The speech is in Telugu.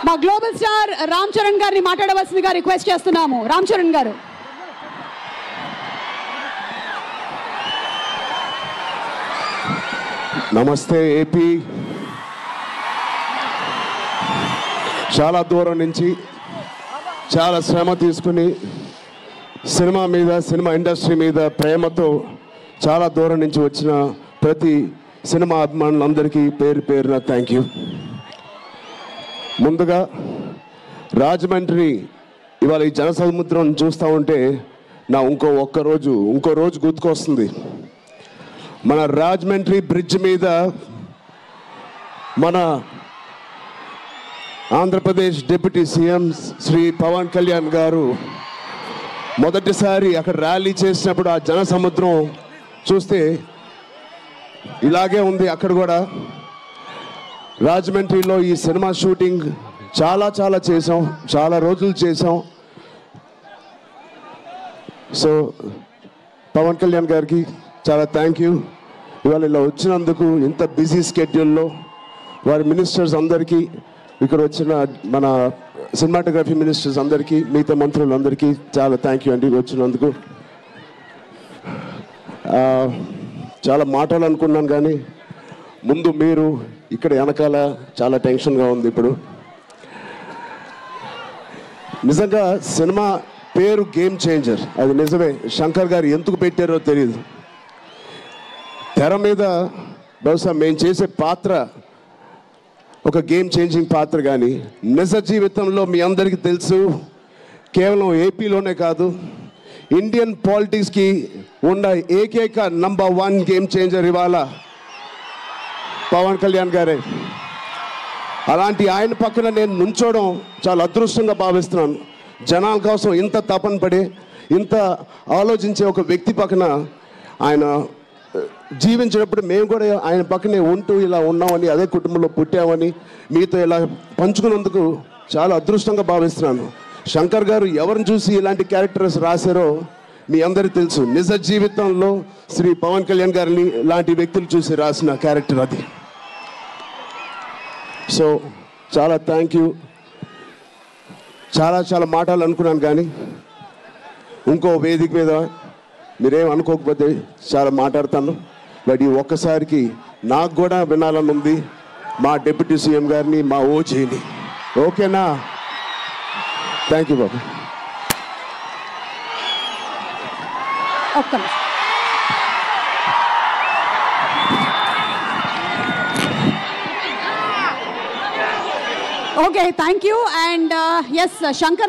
మా గ్లోబల్ స్టార్ రామ్ చరణ్ గారిని మాట్లాడవలసిందిగా రిక్వెస్ట్ చేస్తున్నాము. రామ్ చరణ్ గారు. నమస్తే ఏపీ. చాలా దూరం నుంచి చాలా శ్రమ తీసుకుని సినిమా మీద, సినిమా ఇండస్ట్రీ మీద ప్రేమతో చాలా దూరం నుంచి వచ్చిన ప్రతి సినిమా అభిమానులందరికీ పేరు పేరున థ్యాంక్ యూ. ముందుగా రాజమండ్రి ఇవాళ ఈ జనసముద్రం చూస్తూ ఉంటే నా ఇంకో రోజు గుర్తుకొస్తుంది. మన రాజమండ్రి బ్రిడ్జ్ మీద మన ఆంధ్రప్రదేశ్ డిప్యూటీ సీఎం శ్రీ పవన్ కళ్యాణ్ గారు మొదటిసారి అక్కడ ర్యాలీ చేసినప్పుడు ఆ జనసముద్రం చూస్తే ఇలాగే ఉంది. అక్కడ కూడా రాజమండ్రిలో ఈ సినిమా షూటింగ్ చాలా చేసాం, చాలా రోజులు చేసాం. సో పవన్ కళ్యాణ్ గారికి చాలా థ్యాంక్ యూ. ఇవాళ ఇలా వచ్చినందుకు ఇంత బిజీ స్కెడ్యూల్లో వారి మినిస్టర్స్ అందరికీ, ఇక్కడ వచ్చిన మన సినిమాటోగ్రఫీ మినిస్టర్స్ అందరికీ, మిగతా మంత్రులందరికీ చాలా థ్యాంక్ యూ అండి వచ్చినందుకు. చాలా మాట్లాడాలనుకున్నాను కానీ ముందు మీరు ఇక్కడ వెనకాల చాలా టెన్షన్గా ఉంది. ఇప్పుడు నిజంగా సినిమా పేరు గేమ్ చేంజర్, అది నిజమే. శంకర్ గారు ఎందుకు పెట్టారో తెలియదు. తెర మీద బహుశా మేము చేసే పాత్ర ఒక గేమ్ చేంజింగ్ పాత్ర, కానీ నిజ జీవితంలో మీ అందరికీ తెలుసు, కేవలం ఏపీలోనే కాదు ఇండియన్ పాలిటిక్స్కి ఉన్న ఏకైక నంబర్ 1 గేమ్ చేంజర్ ఇవాళ పవన్ కళ్యాణ్ గారే. అలాంటి ఆయన పక్కన నేను నుంచోవడం చాలా అదృష్టంగా భావిస్తున్నాను. జనాల కోసం ఇంత తపన పడి, ఇంత ఆలోచించే ఒక వ్యక్తి పక్కన ఆయన జీవించినప్పుడు మేము కూడా ఆయన పక్కనే ఉంటూ ఇలా ఉన్నామని, అదే కుటుంబంలో పుట్టామని మీతో ఇలా పంచుకున్నందుకు చాలా అదృష్టంగా భావిస్తున్నాను. శంకర్ గారు ఎవరిని చూసి ఇలాంటి క్యారెక్టర్స్ రాశారో మీ అందరికీ తెలుసు. నిజ జీవితంలో శ్రీ పవన్ కళ్యాణ్ గారిని లాంటి వ్యక్తులు చూసి రాసిన క్యారెక్టర్ అది. సో చాలా థ్యాంక్ యూ. చాలా మాట్లాడాలనుకున్నాను కానీ ఇంకో వేదిక మీద మీరేం అనుకోకపోతే చాలా మాట్లాడతాను. బట్ ఈ ఒక్కసారికి నాకు కూడా వినాలని ఉంది మా డిప్యూటీ సీఎం గారిని, మా ఓజీని. ఓకేనా? థ్యాంక్ యూ బాబు. Okay, thank you. And S Shankar